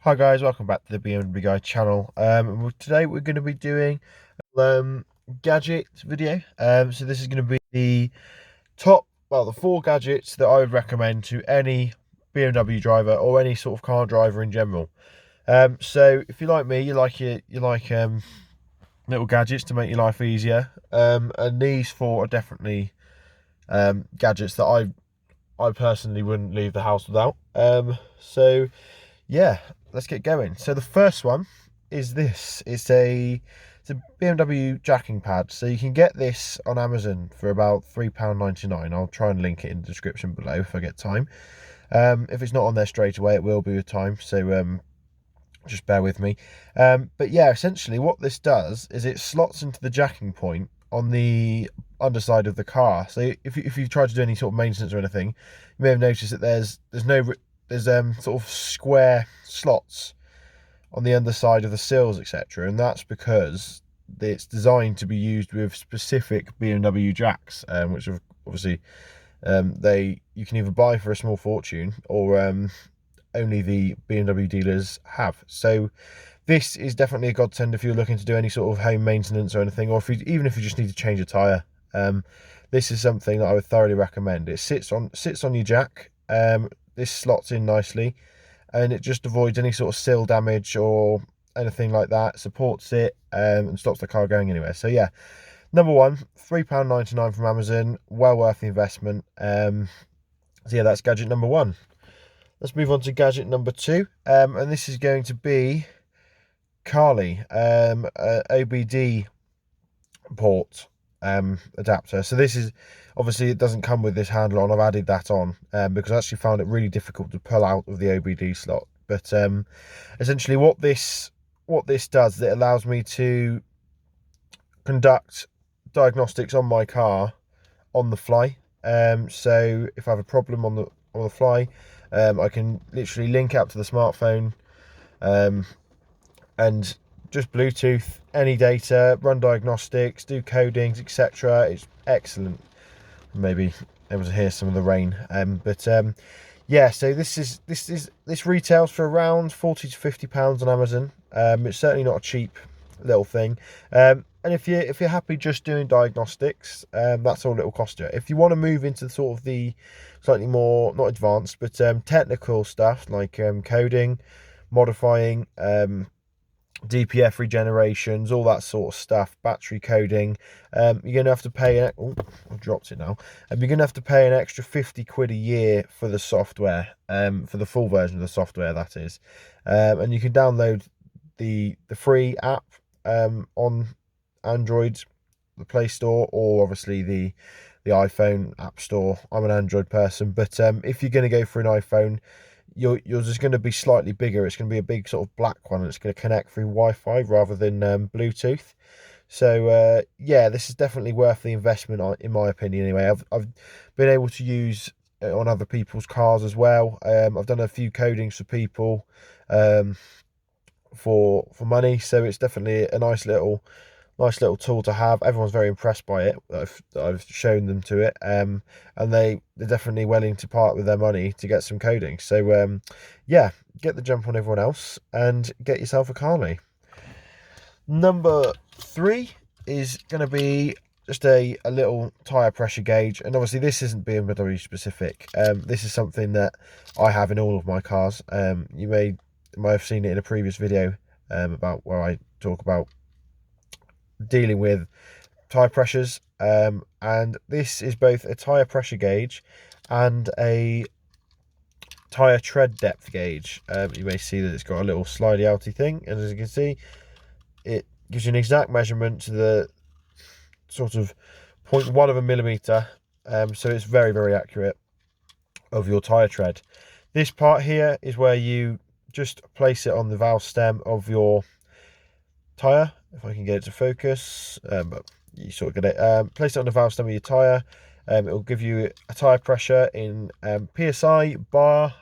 Hi guys, welcome back to the BMW Guy channel. Today we're going to be doing um gadget video. So this is going to be the the 4 gadgets that I would recommend to any BMW driver or any sort of car driver in general. So if you like me, you like little gadgets to make your life easier. And these 4 are definitely gadgets that I personally wouldn't leave the house without. So yeah, let's get going. So the first one is this. It's a BMW Jacking Pad. So you can get this on Amazon for about £3.99. I'll try and link it in the description below if I get time. If it's not on there straight away, it will be with time. So just bear with me. But yeah, essentially what this does is it slots into the jacking point on the underside of the car. So if you try to do any sort of maintenance or anything, you may have noticed that there's sort of square slots on the underside of the sills, etc., and that's because it's designed to be used with specific BMW jacks, which are obviously you can either buy for a small fortune or only the BMW dealers have. So this is definitely a godsend if you're looking to do any sort of home maintenance or anything, or even if you just need to change a tyre. This is something that I would thoroughly recommend. It sits on your jack. This slots in nicely, and it just avoids any sort of sill damage or anything like that. Supports it and stops the car going anywhere. So yeah, number one, £3.99 from Amazon. Well worth the investment. So yeah, that's gadget number one. Let's move on to gadget number two, and this is going to be CARA, OBD port adapter. So this is obviously, it doesn't come with this handle on. I've added that on because I actually found it really difficult to pull out of the OBD slot. But essentially what this does is it allows me to conduct diagnostics on my car on the fly. So if I have a problem on the fly, I can literally link up to the smartphone and just Bluetooth any data, run diagnostics, do codings, etc. It's excellent. Maybe able to hear some of the rain. Yeah, so this retails for around £40 to £50 on Amazon. It's certainly not a cheap little thing. And if you're happy just doing diagnostics, that's all it'll cost you. If you want to move into sort of the slightly more, not advanced, but technical stuff like coding, modifying, DPF regenerations, all that sort of stuff, battery coding, you're going to have to pay, oh, I've dropped it now, you're going to have to pay an extra 50 quid a year for the software, for the full version of the software, that is. And you can download the free app on Android, the Play Store, or obviously the iPhone App Store. I'm an Android person, but if you're going to go for an iPhone, yours is going to be slightly bigger. It's going to be a big sort of black one, and it's going to connect through Wi-Fi rather than Bluetooth. So yeah, this is definitely worth the investment, in my opinion. Anyway, I've been able to use it on other people's cars as well. I've done a few codings for people for money, so it's definitely a nice little tool to have. Everyone's very impressed by it that I've shown them to it, and they're definitely willing to part with their money to get some coding. So yeah, get the jump on everyone else and get yourself a Carly. Number 3 is going to be just a little tyre pressure gauge, and obviously this isn't BMW specific. This is something that I have in all of my cars. You may have seen it in a previous video about where I talk about dealing with tyre pressures, and this is both a tyre pressure gauge and a tyre tread depth gauge. You may see that it's got a little slidey outy thing, and as you can see, it gives you an exact measurement to the sort of 0.1 of a millimeter, so it's very, very accurate of your tyre tread. This part here is where you just place it on the valve stem of your tyre, if I can get it to focus, but you sort of get it. Place it on the valve stem of your tyre. It will give you a tyre pressure in PSI, bar,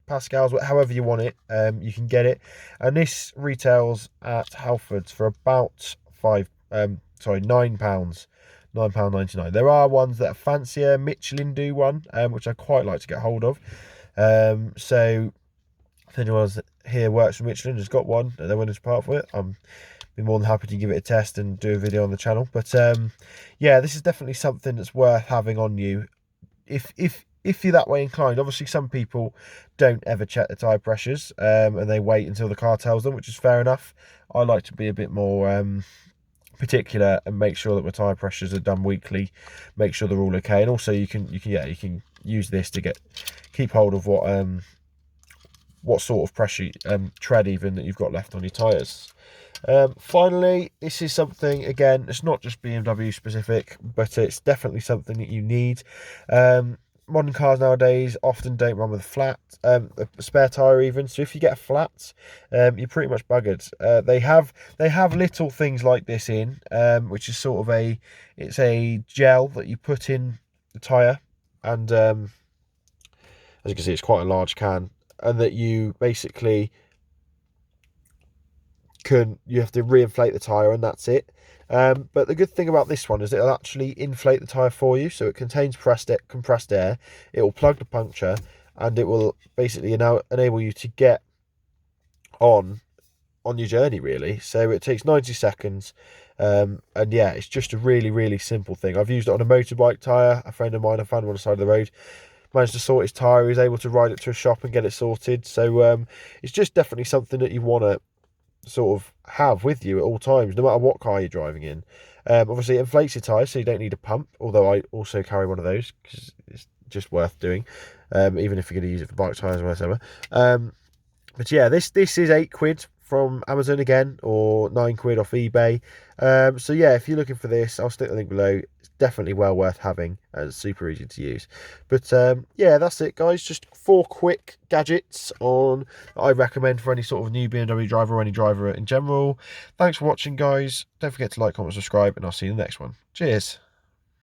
pascals, however you want it. You can get it, and this retails at Halfords for about £9, £9.99. There are ones that are fancier. Michelin do one, which I quite like to get hold of. So if anyone here works for Michelin, has got one and they're willing to part for it, I'm be more than happy to give it a test and do a video on the channel. But yeah, this is definitely something that's worth having on you if you're that way inclined. Obviously, some people don't ever check the tyre pressures and they wait until the car tells them, which is fair enough. I like to be a bit more particular and make sure that my tyre pressures are done weekly, make sure they're all okay. And also you can use this to keep hold of what sort of pressure tread even that you've got left on your tyres. Finally, this is something, again, it's not just BMW specific, but it's definitely something that you need. Modern cars nowadays often don't run with a flat, a spare tyre even. So if you get a flat, you're pretty much buggered. They have little things like this in, which is sort of it's a gel that you put in the tyre, and as you can see, it's quite a large can, and that you basically you have to re-inflate the tyre, and that's it. But the good thing about this one is it'll actually inflate the tyre for you. So it contains compressed air. It will plug the puncture, and it will basically now enable you to get on your journey, really. So it takes 90 seconds. And yeah, it's just a really simple thing. I've used it on a motorbike tyre. A friend of mine, I found one on the side of the road, managed to sort his tyre. He was able to ride it to a shop and get it sorted. So it's just definitely something that you want to sort of have with you at all times, no matter what car you're driving in. Obviously, it inflates your tyres, so you don't need a pump, although I also carry one of those because it's just worth doing, even if you're going to use it for bike tyres or whatever. But yeah, this is £8 from Amazon again, or £9 off eBay. So yeah, if you're looking for this, I'll stick the link below. It's definitely well worth having, and it's super easy to use. But yeah, that's it, guys. Just 4 quick gadgets that I recommend for any sort of new BMW driver or any driver in general. Thanks for watching, guys. Don't forget to like, comment, subscribe, and I'll see you in the next one. Cheers.